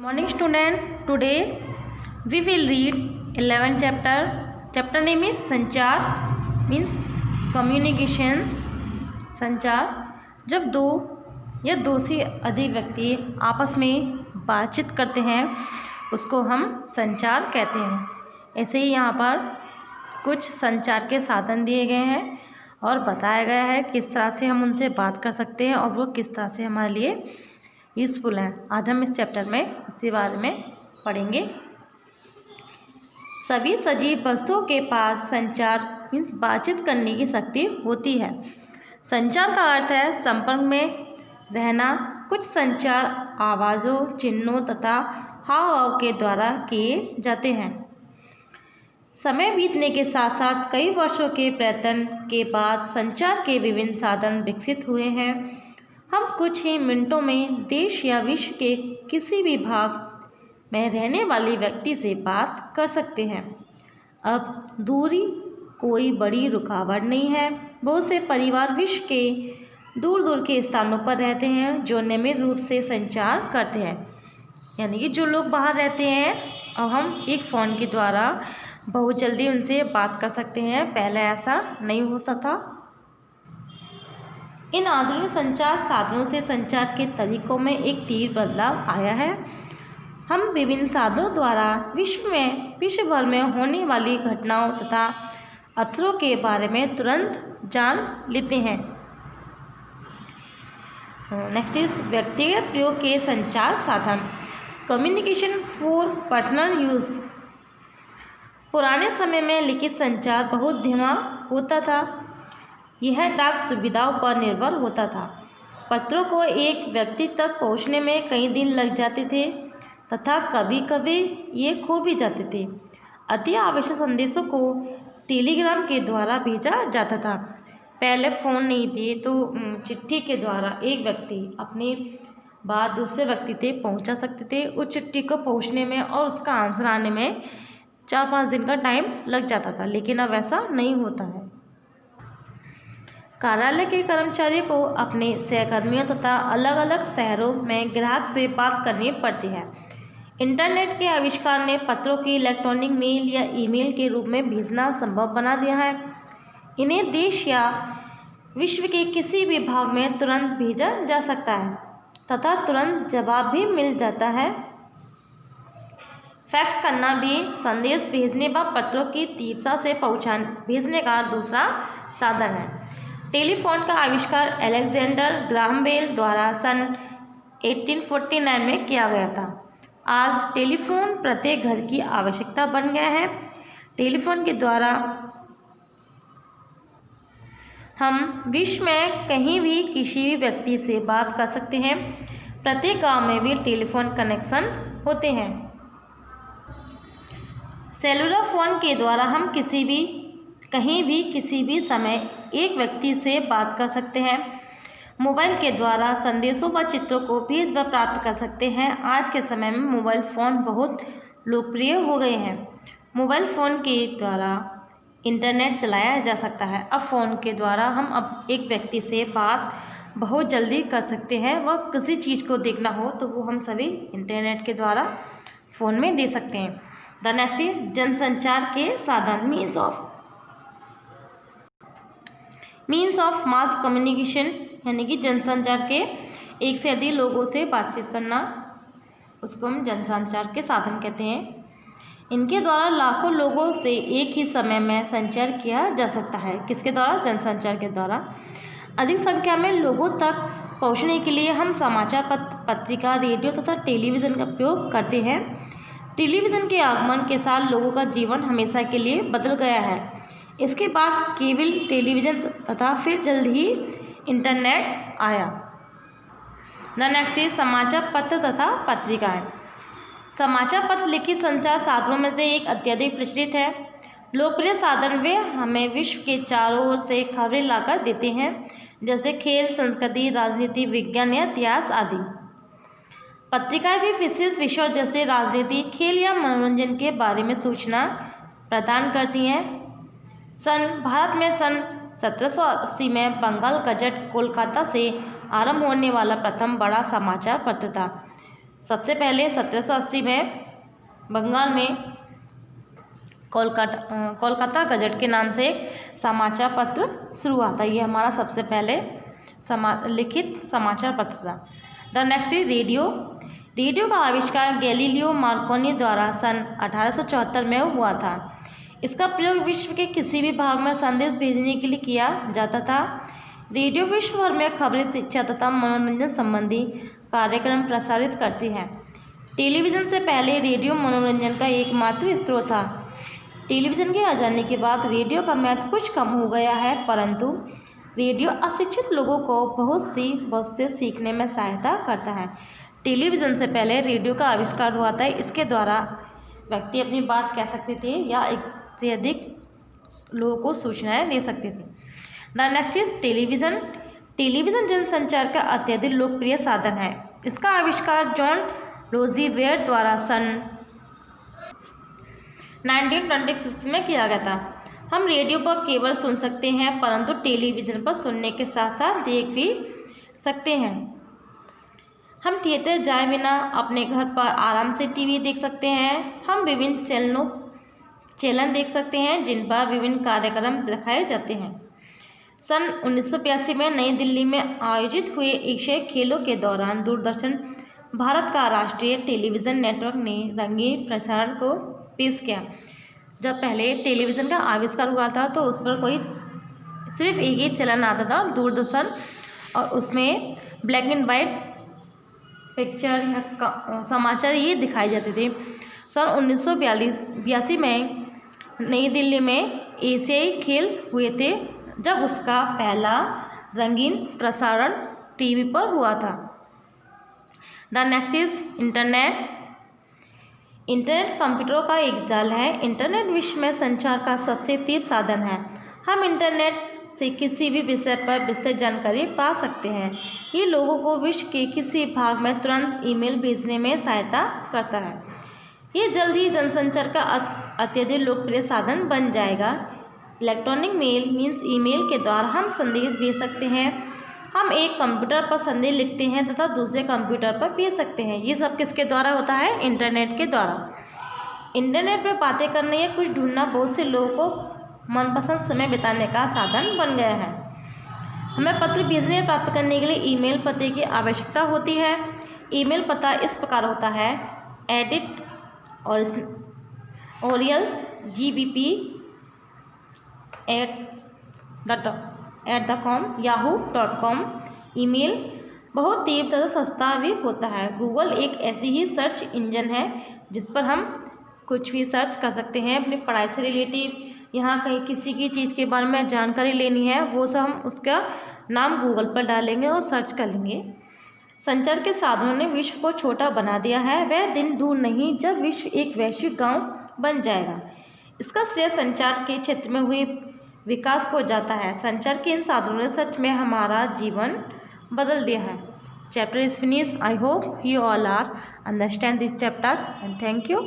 Morning student, today we will read 11th chapter. Chapter name is संचार means communication. संचार जब दो या दो से अधिक व्यक्ति आपस में बातचीत करते हैं उसको हम संचार कहते हैं। ऐसे ही यहाँ पर कुछ संचार के साधन दिए गए हैं और बताया गया है किस तरह से हम उनसे बात कर सकते हैं और वो किस तरह से हमारे लिए यूज़फुल है। आज हम इस चैप्टर में इसी बारे में पढ़ेंगे। सभी सजीव वस्तुओं के पास संचार बातचीत करने की शक्ति होती है। संचार का अर्थ है संपर्क में रहना। कुछ संचार आवाज़ों, चिन्हों तथा हाव भाव के द्वारा किए जाते हैं। समय बीतने के साथ साथ कई वर्षों के प्रयत्न के बाद संचार के विभिन्न साधन विकसित हुए हैं। हम कुछ ही मिनटों में देश या विश्व के किसी भी भाग में रहने वाले व्यक्ति से बात कर सकते हैं। अब दूरी कोई बड़ी रुकावट नहीं है। बहुत से परिवार विश्व के दूर दूर के स्थानों पर रहते हैं जो नियमित रूप से संचार करते हैं। यानी कि जो लोग बाहर रहते हैं अब हम एक फ़ोन के द्वारा बहुत जल्दी उनसे बात कर सकते हैं। पहले ऐसा नहीं होता था। इन आधुनिक संचार साधनों से संचार के तरीकों में एक तीव्र बदलाव आया है। हम विभिन्न साधनों द्वारा विश्व भर में होने वाली घटनाओं तथा अवसरों के बारे में तुरंत जान लेते हैं। नेक्स्ट इज व्यक्तिगत प्रयोग के संचार साधन। Communication for personal use. पुराने समय में लिखित संचार बहुत धीमा होता था। यह डाक सुविधाओं पर निर्भर होता था। पत्रों को एक व्यक्ति तक पहुंचने में कई दिन लग जाते थे तथा कभी कभी ये खो भी जाते थे। अति आवश्यक संदेशों को टेलीग्राम के द्वारा भेजा जाता था। पहले फ़ोन नहीं थे तो चिट्ठी के द्वारा एक व्यक्ति अपनी बात दूसरे व्यक्ति तक पहुंचा सकते थे। उस चिट्ठी को पहुंचने में और उसका आंसर आने में 4-5 दिन का टाइम लग जाता था, लेकिन अब ऐसा नहीं होता है। कार्यालय के कर्मचारियों को अपने सहकर्मियों तथा अलग अलग शहरों में ग्राहक से बात करनी पड़ती है। इंटरनेट के आविष्कार ने पत्रों की इलेक्ट्रॉनिक मेल या ईमेल के रूप में भेजना संभव बना दिया है। इन्हें देश या विश्व के किसी भी भाग में तुरंत भेजा जा सकता है तथा तुरंत जवाब भी मिल जाता है। फैक्स करना भी संदेश भेजने व पत्रों की तीव्रता से भेजने का दूसरा साधन है। टेलीफोन का आविष्कार अलेक्जेंडर ग्राहम बेल द्वारा सन 1849 में किया गया था। आज टेलीफोन प्रत्येक घर की आवश्यकता बन गया है। टेलीफोन के द्वारा हम विश्व में कहीं भी किसी भी व्यक्ति से बात कर सकते हैं। प्रत्येक गांव में भी टेलीफोन कनेक्शन होते हैं। सेलुलर फ़ोन के द्वारा हम कहीं भी किसी भी समय एक व्यक्ति से बात कर सकते हैं। मोबाइल के द्वारा संदेशों व चित्रों को भेज व प्राप्त कर सकते हैं। आज के समय में मोबाइल फ़ोन बहुत लोकप्रिय हो गए हैं। मोबाइल फ़ोन के द्वारा इंटरनेट चलाया जा सकता है। अब फ़ोन के द्वारा हम अब एक व्यक्ति से बात बहुत जल्दी कर सकते हैं। वह किसी चीज़ को देखना हो तो वो हम सभी इंटरनेट के द्वारा फ़ोन में दे सकते हैं। द नेक्स्ट इज जनसंचार के साधन मीन्स ऑफ मास कम्युनिकेशन, यानी कि जनसंचार के एक से अधिक लोगों से बातचीत करना, उसको हम जनसंचार के साधन कहते हैं। इनके द्वारा लाखों लोगों से एक ही समय में संचार किया जा सकता है। किसके द्वारा? जनसंचार के द्वारा। अधिक संख्या में लोगों तक पहुंचने के लिए हम समाचार पत्रिका, रेडियो तथा टेलीविज़न का उपयोग करते हैं। टेलीविज़न के आगमन के साथ लोगों का जीवन हमेशा के लिए बदल गया है। इसके बाद केबल टेलीविज़न तथा फिर जल्द ही इंटरनेट आया। द नेक्स्ट इज समाचार पत्र तथा पत्रिकाएं। समाचार पत्र लिखित संचार साधनों में से एक अत्यधिक प्रचलित है। लोकप्रिय साधन वे हमें विश्व के चारों ओर से खबरें लाकर देते हैं, जैसे खेल, संस्कृति, राजनीति, विज्ञान या इतिहास आदि। पत्रिकाएं भी विशेष विषयों जैसे राजनीति, खेल या मनोरंजन के बारे में सूचना प्रदान करती हैं। भारत में सन 1780 में बंगाल गजट कोलकाता से आरंभ होने वाला प्रथम बड़ा समाचार पत्र था। सबसे पहले 1780 में बंगाल में कोलकाता गजट के नाम से एक समाचार पत्र शुरू हुआ था। ये हमारा सबसे पहले लिखित समाचार पत्र था। The next is radio. Radio का आविष्कार गैलीलियो मार्कोनी द्वारा सन 1874 में हुआ था। इसका प्रयोग विश्व के किसी भी भाग में संदेश भेजने के लिए किया जाता था। रेडियो विश्व भर में खबरें, शिक्षा तथा मनोरंजन संबंधी कार्यक्रम प्रसारित करती है। टेलीविज़न से पहले रेडियो मनोरंजन का एकमात्र स्रोत था। टेलीविज़न के आ जाने के बाद रेडियो का महत्व कुछ कम हो गया है, परंतु रेडियो अशिक्षित लोगों को बहुत से सीखने में सहायता करता है। टेलीविज़न से पहले रेडियो का आविष्कार हुआ था। इसके द्वारा व्यक्ति अपनी बात कह सकते थे या एक से अधिक लोगों को सूचनाएं दे सकते थे। The next is television. Television जनसंचार का अत्यधिक लोकप्रिय साधन है। इसका आविष्कार जॉन रोजीवेयर द्वारा सन 1926 में किया गया था। हम रेडियो पर केवल सुन सकते हैं, परंतु टेलीविज़न पर सुनने के साथ साथ देख भी सकते हैं। हम थिएटर जाए बिना अपने घर पर आराम से टीवी देख सकते हैं। हम विभिन्न चैनल देख सकते हैं जिन पर विभिन्न कार्यक्रम दिखाए जाते हैं। सन 1982 में नई दिल्ली में आयोजित हुए एशियाई खेलों के दौरान दूरदर्शन भारत का राष्ट्रीय टेलीविज़न नेटवर्क ने रंगीन प्रसारण को पेश किया। जब पहले टेलीविज़न का आविष्कार हुआ था तो उस पर सिर्फ एक ही चैनल आता था, दूरदर्शन, और उसमें ब्लैक एंड वाइट पिक्चर या समाचार ये दिखाए जाते थे। सन 1982 में नई दिल्ली में एशियाई खेल हुए थे, जब उसका पहला रंगीन प्रसारण टीवी पर हुआ था। The next is internet. Internet कंप्यूटरों का एक जाल है। इंटरनेट विश्व में संचार का सबसे तीव्र साधन है। हम इंटरनेट से किसी भी विषय पर विस्तृत जानकारी पा सकते हैं। ये लोगों को विश्व के किसी भाग में तुरंत ईमेल भेजने में सहायता करता है। ये जल्द ही जनसंचार का अत्यधिक लोकप्रिय साधन बन जाएगा। इलेक्ट्रॉनिक मेल मीन्स ईमेल के द्वारा हम संदेश भेज सकते हैं। हम एक कंप्यूटर पर संदेश लिखते हैं तथा दूसरे कंप्यूटर पर भेज सकते हैं। ये सब किसके द्वारा होता है? इंटरनेट के द्वारा। इंटरनेट पर बातें करने या कुछ ढूंढना बहुत से लोगों को मनपसंद समय बिताने का साधन बन गया है। हमें पत्र भेजने या प्राप्त करने के लिए ईमेल पते की आवश्यकता होती है। ईमेल पता इस प्रकार होता है: edit Oryol gbp@com yahoo.com। Email बहुत तेज तथा सस्ता भी होता है। गूगल एक ऐसी ही सर्च इंजन है जिस पर हम कुछ भी सर्च कर सकते हैं। अपनी पढ़ाई से रिलेटिव, यहाँ कहीं किसी की चीज़ के बारे में जानकारी लेनी है, वो सब हम उसका नाम गूगल पर डालेंगे और सर्च कर लेंगे। संचार के साधनों ने विश्व को छोटा बना दिया है। वह दिन दूर नहीं जब विश्व एक वैश्विक गांव बन जाएगा। इसका श्रेय संचार के क्षेत्र में हुए विकास को जाता है। संचार के इन साधनों ने सच में हमारा जीवन बदल दिया है। Chapter is finish. I hope you all are understand this chapter and thank you.